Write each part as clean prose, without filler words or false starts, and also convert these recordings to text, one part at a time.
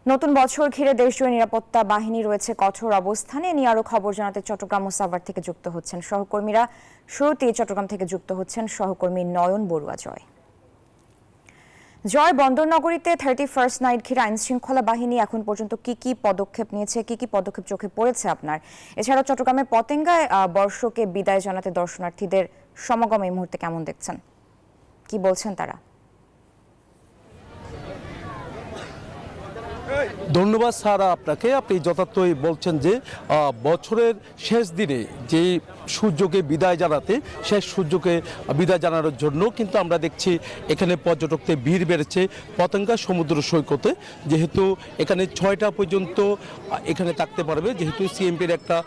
নতুন বছর ঘিরে দেশজুড়ে নিরাপত্তা বাহিনী রয়েছে কঠোর অবস্থানে। নিয়ে আরো খবর জানাতে চট্টগ্রাম ও সাভার থেকে যুক্ত হচ্ছেন সহকর্মীরা। শুরুতেই চট্টগ্রাম থেকে যুক্ত হচ্ছেন সহকর্মী নয়ন বড়ুয়া। জয়, বন্দরনগরীতে 31st নাইট ঘিরে আইন শৃঙ্খলা বাহিনী এখন পর্যন্ত কি কি পদক্ষেপ নিয়েছে, কি কি পদক্ষেপ চোখে পড়েছে আপনার? এছাড়াও চট্টগ্রামের পতেঙ্গায় বর্ষকে বিদায় জানাতে দর্শনার্থীদের সমাগম এই মুহূর্তে কেমন দেখছেন, কি বলছেন তারা? ধন্যবাদ সারা আপনাকে। আপনি যথার্থই বলছেন যে বছরের শেষ দিনে যে সূর্যকে বিদায় জানাতে, শেষ সূর্যকে বিদায় জানানোর জন্য কিন্তু আমরা দেখছি এখানে পর্যটকদের ভিড় বেড়েছে পতেঙ্গা সমুদ্র সৈকতে। যেহেতু এখানে 6টা পর্যন্ত এখানে থাকতে পারবে, যেহেতু সিএমপির একটা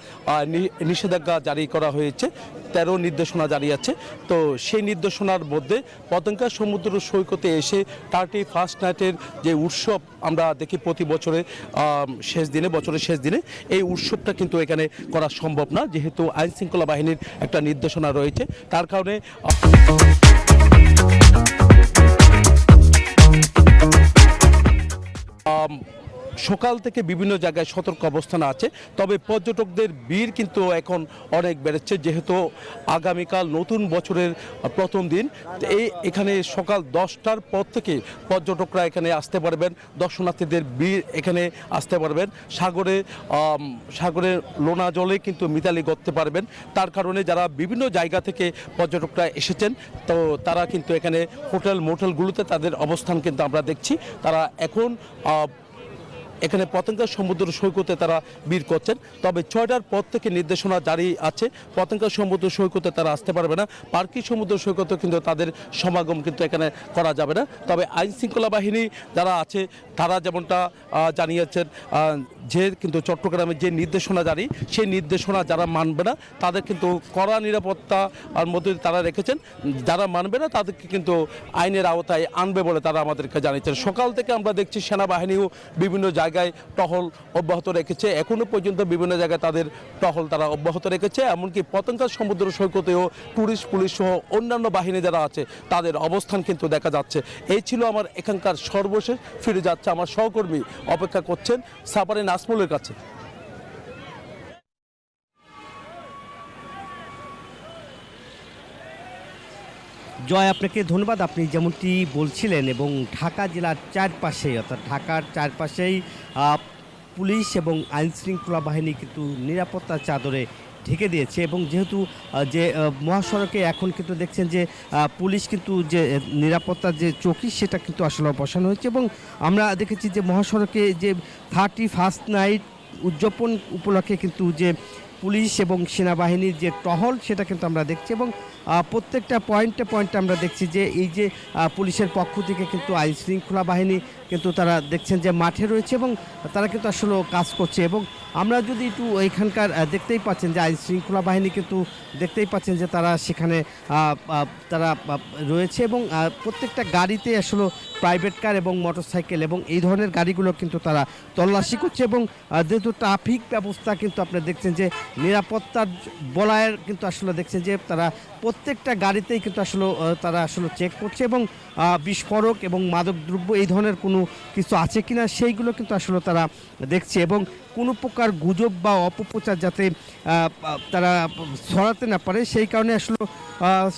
নিষেধাজ্ঞা জারি করা হয়েছে, 13 নির্দেশনা জারি আছে। তো সেই নির্দেশনার মধ্যে পতেঙ্গা সমুদ্র সৈকতে এসে 31st নাইটের যে উৎসব আমরা দেখি প্রতি বছরে শেষ দিনে, বছরের শেষ দিনে, এই উৎসবটা কিন্তু এখানে করা সম্ভব না, যেহেতু আইন শৃঙ্খলা বাহিনীর একটা নির্দেশনা রয়েছে। তার কারণে সকাল থেকে বিভিন্ন জায়গায় সতর্ক অবস্থান আছে। তবে পর্যটকদের ভিড় কিন্তু এখন অনেক বেড়েছে, যেহেতু আগামীকাল নতুন বছরের প্রথম দিন। এখানে সকাল 10টার পর থেকে পর্যটকরা এখানে আসতে পারবেন, দর্শনার্থীদের ভিড় এখানে আসতে পারবেন। সাগরে লোনা জলে কিন্তু মিতালি করতে পারবেন। তার কারণে যারা বিভিন্ন জায়গা থেকে পর্যটকরা এসেছেন, তো তারা কিন্তু এখানে হোটেল মোটেলগুলোতে তাদের অবস্থান কিন্তু আমরা দেখছি। তারা এখন এখানে পতেঙ্গা সমুদ্র সৈকতে তারা ভিড় করছেন। তবে 6টার পর থেকে নির্দেশনা জারি আছে, পতেঙ্গা সমুদ্র সৈকতে তারা আসতে পারবে না। পার্কি সমুদ্র সৈকতে কিন্তু তাদের সমাগম কিন্তু এখানে করা যাবে না। তবে আইন শৃঙ্খলা বাহিনী যারা আছে তারা যেমনটা জানিয়েছেন যে কিন্তু চট্টগ্রামের যে নির্দেশনা জারি, সেই নির্দেশনা যারা মানবে না তাদের কিন্তু কড়া নিরাপত্তার মধ্যে তারা রেখেছেন। যারা মানবে না তাদেরকে কিন্তু আইনের আওতায় আনবে বলে তারা আমাদেরকে জানিয়েছেন। সকাল থেকে আমরা দেখছি সেনাবাহিনীও বিভিন্ন জায়গায় টহল অব্যাহত রেখেছে। এখনো পর্যন্ত বিভিন্ন জায়গায় তাদের টহল তারা অব্যাহত রেখেছে। এমনকি পতেঙ্গা সমুদ্র সৈকতেও ট্যুরিস্ট পুলিশ সহ অন্যান্য বাহিনী যারা আছে তাদের অবস্থান কিন্তু দেখা যাচ্ছে। এই ছিল আমার এখানকার সর্বশেষ। ফিরে যাচ্ছে আমার সহকর্মী, অপেক্ষা করছেন সাপারে নাসমুলের কাছে। জয়, আপনাকে ধন্যবাদ। আপনি যেমনটি বলছিলেন, এবং ঢাকা জেলার চারপাশেই, অর্থাৎ ঢাকার চারপাশেই পুলিশ এবং আইন শৃঙ্খলা বাহিনী কিন্তু নিরাপত্তার চাদরে ঢেকে দিয়েছে। এবং যেহেতু যে মহাসড়কে এখন কিন্তু দেখছেন যে পুলিশ কিন্তু যে নিরাপত্তার যে চৌকি সেটা কিন্তু আসলে বসানো হয়েছে। এবং আমরা দেখেছি যে মহাসড়কে যে 31st নাইট উদযাপন উপলক্ষে কিন্তু যে পুলিশ এবং সেনাবাহিনীর যে টহল সেটা কিন্তু আমরা দেখছি। এবং প্রত্যেকটা পয়েন্টে পয়েন্টে আমরা দেখছি যে এই যে পুলিশের পক্ষ থেকে কিন্তু আইন শৃঙ্খলা বাহিনী কিন্তু তারা দেখছেন যে মাঠে রয়েছে এবং তারা কিন্তু আসলে কাজ করছে। এবং আমরা যদি একটু এখানকার দেখতেই পাচ্ছেন যে আইন শৃঙ্খলা বাহিনী কিন্তু দেখতেই পাচ্ছেন যে তারা সেখানে তারা রয়েছে। এবং প্রত্যেকটা গাড়িতে আসলে প্রাইভেট কার এবং মোটরসাইকেল এবং এই ধরনের গাড়িগুলো কিন্তু তারা তল্লাশি করছে। এবং যেহেতু ট্রাফিক ব্যবস্থা কিন্তু আপনি দেখছেন যে নিরাপত্তার বলয়ের কিন্তু আসলে দেখছেন যে তারা প্রত্যেকটা গাড়িতেই কিন্তু আসলে তারা আসলে চেক করছে। এবং বিস্ফোরক এবং মাদকদ্রব্য এই ধরনের কোনো কিছু আছে কিনা সেইগুলো কিন্তু আসলে তারা দেখছে। এবং কোনো প্রকার গুজব বা অপপ্রচার যাতে তারা ছড়াতে না পারে সেই কারণে আসলে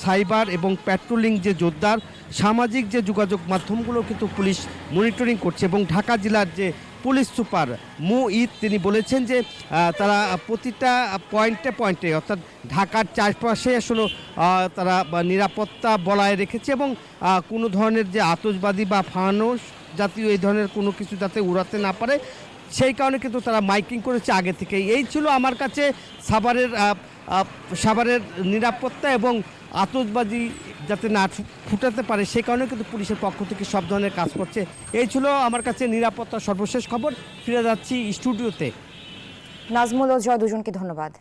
সাইবার এবং প্যাট্রোলিং যে জোরদার, সামাজিক যে যোগাযোগ মাধ্যমগুলো কিন্তু পুলিশ মনিটরিং করছে। এবং ঢাকা জেলার যে পুলিশ সুপার মুঈদ তিনি বলেছেন যে তারা প্রতিটা পয়েন্টে পয়েন্টে, অর্থাৎ ঢাকার চারপাশে আসলে তারা নিরাপত্তা বলয় রেখেছে। এবং কোনো ধরনের যে আতশবাজি বা ফানুস জাতীয় এই ধরনের কোনো কিছু যাতে উড়াতে না পারে সেই কারণে কিন্তু তারা মাইকিং করেছে আগে থেকেই। এই ছিল আমার কাছে সাভারের নিরাপত্তা এবং আতশবাজি যাতে না ফুটাতে পারে সেই কারণে কিন্তু পুলিশের পক্ষ থেকে সব ধরনের কাজ করছে। এই ছিল আমার কাছে নিরাপত্তার সর্বশেষ খবর। ফিরে যাচ্ছি স্টুডিওতে। নাজমুল ও জয়, দুজনকে ধন্যবাদ।